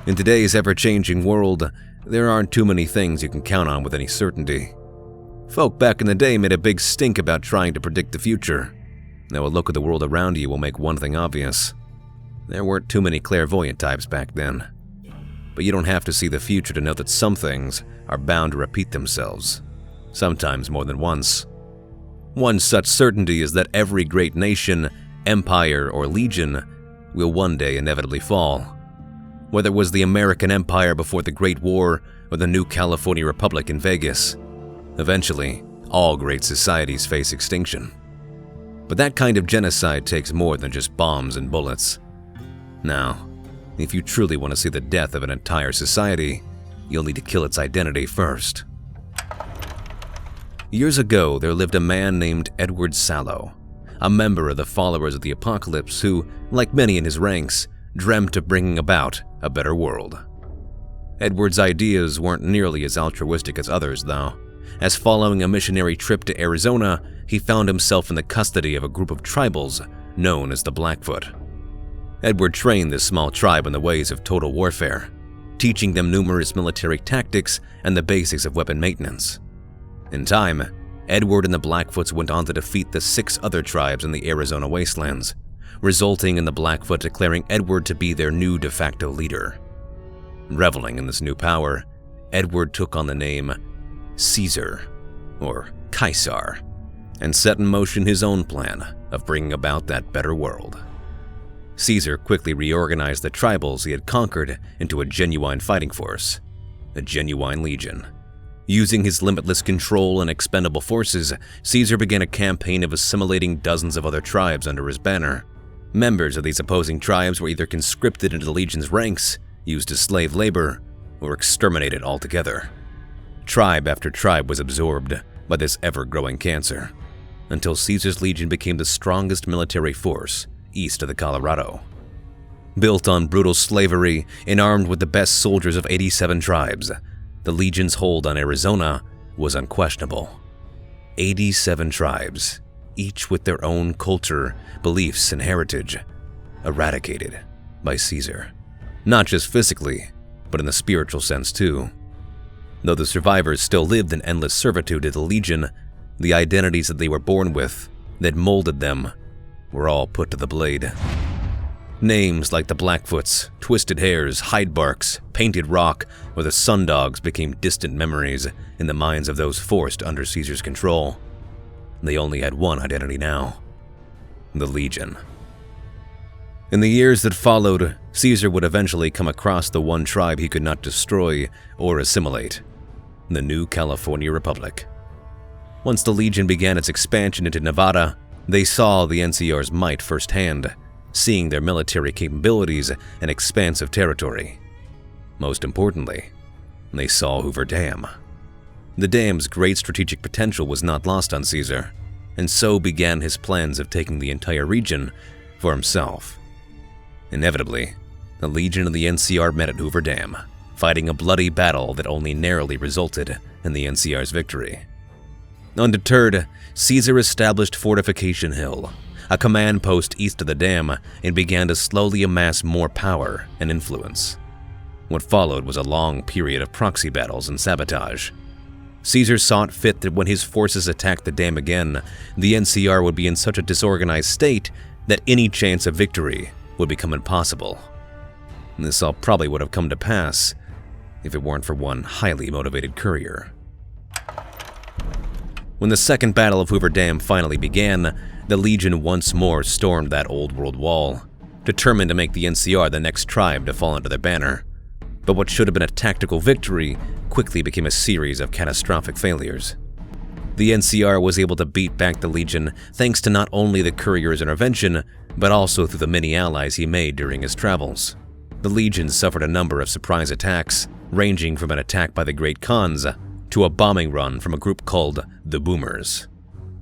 In today's ever-changing world, there aren't too many things you can count on with any certainty. Folk back in the day made a big stink about trying to predict the future. Now a look at the world around you will make one thing obvious. There weren't too many clairvoyant types back then. But you don't have to see the future to know that some things are bound to repeat themselves, sometimes more than once. One such certainty is that every great nation, empire, or legion will one day inevitably fall. Whether it was the American Empire before the Great War or the new California Republic in Vegas, eventually, all great societies face extinction. But that kind of genocide takes more than just bombs and bullets. Now, if you truly want to see the death of an entire society, you'll need to kill its identity first. Years ago, there lived a man named Edward Sallow, a member of the Followers of the Apocalypse who, like many in his ranks, dreamt of bringing about a better world. Edward's ideas weren't nearly as altruistic as others, though, as following a missionary trip to Arizona, he found himself in the custody of a group of tribals known as the Blackfoot. Edward trained this small tribe in the ways of total warfare, teaching them numerous military tactics and the basics of weapon maintenance. In time, Edward and the Blackfoots went on to defeat the 6 other tribes in the Arizona wastelands, resulting in the Blackfoot declaring Edward to be their new de facto leader. Reveling in this new power, Edward took on the name Caesar, or Caesar, and set in motion his own plan of bringing about that better world. Caesar quickly reorganized the tribals he had conquered into a genuine fighting force, a genuine legion. Using his limitless control and expendable forces, Caesar began a campaign of assimilating dozens of other tribes under his banner. Members of these opposing tribes were either conscripted into the legion's ranks, used as slave labor, or exterminated altogether. Tribe after tribe was absorbed by this ever-growing cancer, until Caesar's legion became the strongest military force east of the Colorado. Built on brutal slavery and armed with the best soldiers of 87 tribes, the legion's hold on Arizona was unquestionable. 87 tribes, each with their own culture, beliefs, and heritage, eradicated by Caesar. Not just physically, but in the spiritual sense too. Though the survivors still lived in endless servitude to the legion, the identities that they were born with, that molded them, were all put to the blade. Names like the Blackfoots, Twisted Hairs, Hydebarks, Painted Rock, or the Sundogs became distant memories in the minds of those forced under Caesar's control. They only had one identity now: the Legion. In the years that followed, Caesar would eventually come across the one tribe he could not destroy or assimilate: the new California Republic. Once the Legion began its expansion into Nevada, they saw the NCR's might firsthand, seeing their military capabilities and expansive territory. Most importantly, they saw Hoover Dam. The dam's great strategic potential was not lost on Caesar, and so began his plans of taking the entire region for himself. Inevitably, the Legion and the NCR met at Hoover Dam, fighting a bloody battle that only narrowly resulted in the NCR's victory. Undeterred, Caesar established Fortification Hill, a command post east of the dam, and began to slowly amass more power and influence. What followed was a long period of proxy battles and sabotage. Caesar saw it fit that when his forces attacked the dam again, the NCR would be in such a disorganized state that any chance of victory would become impossible. This all probably would have come to pass if it weren't for one highly motivated courier. When the Second Battle of Hoover Dam finally began, the Legion once more stormed that old world wall, determined to make the NCR the next tribe to fall under their banner. But what should have been a tactical victory quickly became a series of catastrophic failures. The NCR was able to beat back the Legion thanks to not only the courier's intervention, but also through the many allies he made during his travels. The Legion suffered a number of surprise attacks, ranging from an attack by the Great Khans to a bombing run from a group called the Boomers.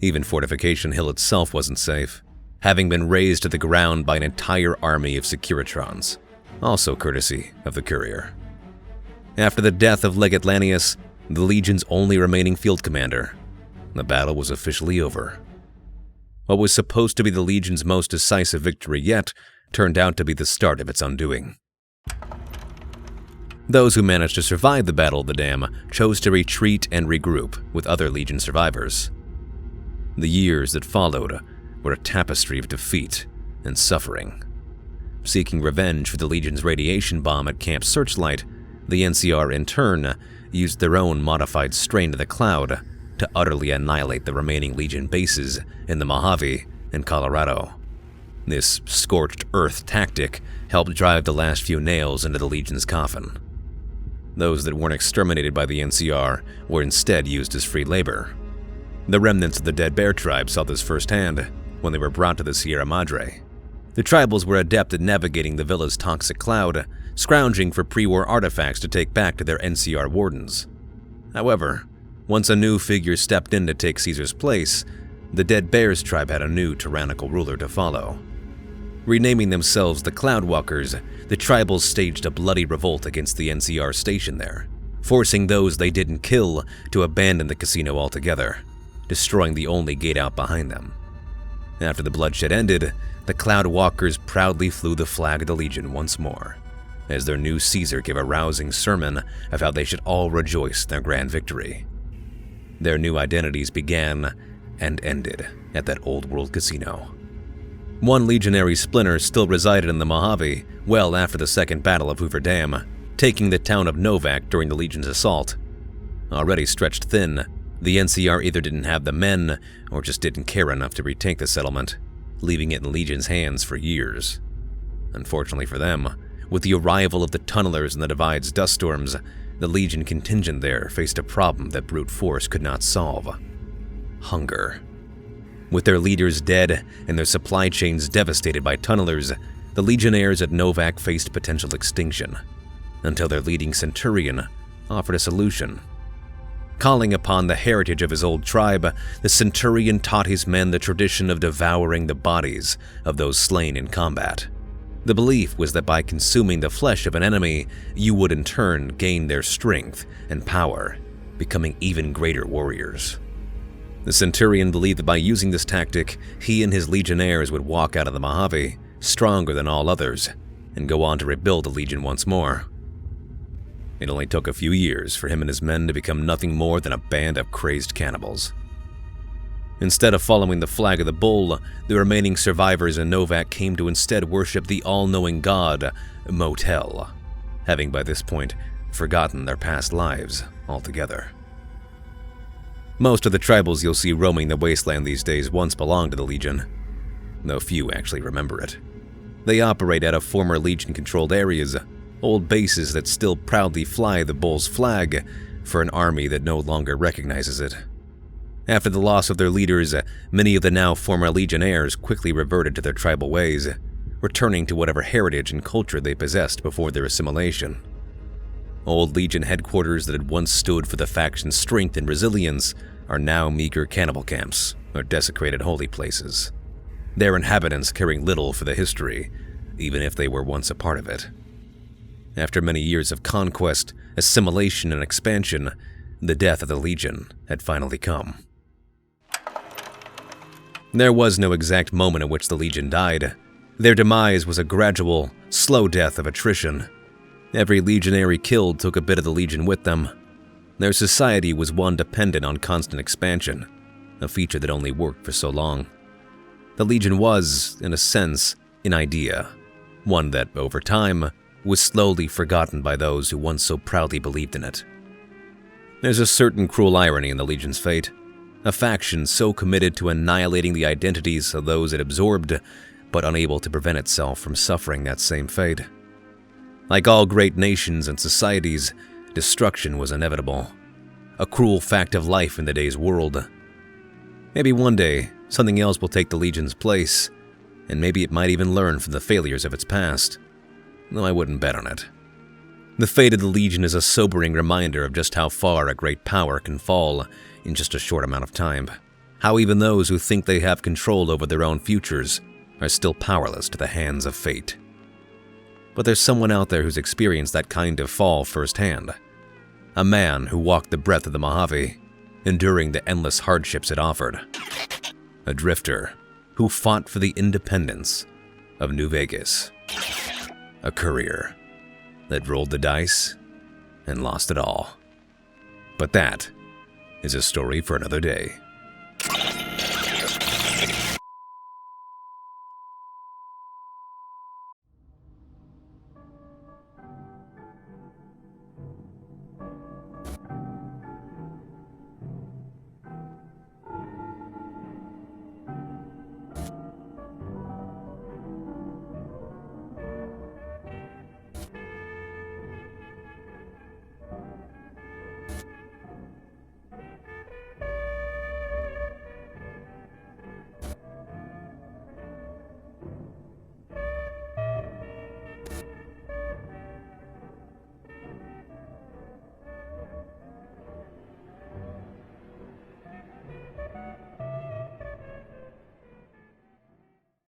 Even Fortification Hill itself wasn't safe, having been razed to the ground by an entire army of Securitrons, also courtesy of the courier. After the death of Legate Lanius, the Legion's only remaining field commander, the battle was officially over. What was supposed to be the Legion's most decisive victory yet turned out to be the start of its undoing. Those who managed to survive the Battle of the Dam chose to retreat and regroup with other Legion survivors. The years that followed were a tapestry of defeat and suffering. Seeking revenge for the Legion's radiation bomb at Camp Searchlight, the NCR in turn used their own modified strain of the Cloud to utterly annihilate the remaining Legion bases in the Mojave and Colorado. This scorched earth tactic helped drive the last few nails into the Legion's coffin. Those that weren't exterminated by the NCR were instead used as free labor. The remnants of the Dead Bear tribe saw this firsthand when they were brought to the Sierra Madre. The tribals were adept at navigating the villa's toxic cloud, scrounging for pre-war artifacts to take back to their NCR wardens. However, once a new figure stepped in to take Caesar's place, the Dead Bears tribe had a new tyrannical ruler to follow. Renaming themselves the Cloudwalkers, the tribals staged a bloody revolt against the NCR station there, forcing those they didn't kill to abandon the casino altogether, destroying the only gate out behind them. After the bloodshed ended, the Cloudwalkers proudly flew the flag of the Legion once more, as their new Caesar gave a rousing sermon of how they should all rejoice in their grand victory. Their new identities began and ended at that old world casino. One legionary splinter still resided in the Mojave well after the Second Battle of Hoover Dam, taking the town of Novak during the Legion's assault. Already stretched thin, the NCR either didn't have the men or just didn't care enough to retake the settlement, leaving it in Legion's hands for years. Unfortunately for them, with the arrival of the tunnelers and the Divide's dust storms, the Legion contingent there faced a problem that brute force could not solve: hunger. With their leaders dead and their supply chains devastated by tunnelers, the Legionnaires at Novak faced potential extinction, until their leading Centurion offered a solution. Calling upon the heritage of his old tribe, the Centurion taught his men the tradition of devouring the bodies of those slain in combat. The belief was that by consuming the flesh of an enemy, you would in turn gain their strength and power, becoming even greater warriors. The Centurion believed that by using this tactic, he and his Legionnaires would walk out of the Mojave stronger than all others and go on to rebuild the Legion once more. It only took a few years for him and his men to become nothing more than a band of crazed cannibals. Instead of following the flag of the bull, the remaining survivors in Novak came to instead worship the all-knowing god, Motel, having by this point forgotten their past lives altogether. Most of the tribals you'll see roaming the wasteland these days once belonged to the Legion, though few actually remember it. They operate out of former Legion-controlled areas, old bases that still proudly fly the bull's flag for an army that no longer recognizes it. After the loss of their leaders, many of the now former Legionnaires quickly reverted to their tribal ways, returning to whatever heritage and culture they possessed before their assimilation. Old Legion headquarters that had once stood for the faction's strength and resilience are now meager cannibal camps or desecrated holy places, their inhabitants caring little for the history, even if they were once a part of it. After many years of conquest, assimilation, and expansion, the death of the Legion had finally come. There was no exact moment at which the Legion died. Their demise was a gradual, slow death of attrition. Every legionary killed took a bit of the Legion with them. Their society was one dependent on constant expansion, a feature that only worked for so long. The Legion was, in a sense, an idea, one that, over time, was slowly forgotten by those who once so proudly believed in it. There's a certain cruel irony in the Legion's fate, a faction so committed to annihilating the identities of those it absorbed, but unable to prevent itself from suffering that same fate. Like all great nations and societies, destruction was inevitable, a cruel fact of life in the day's world. Maybe one day, something else will take the Legion's place, and maybe it might even learn from the failures of its past, though I wouldn't bet on it. The fate of the Legion is a sobering reminder of just how far a great power can fall in just a short amount of time, how even those who think they have control over their own futures are still powerless to the hands of fate. But there's someone out there who's experienced that kind of fall firsthand. A man who walked the breadth of the Mojave, enduring the endless hardships it offered. A drifter who fought for the independence of New Vegas. A courier that rolled the dice and lost it all. But that is a story for another day.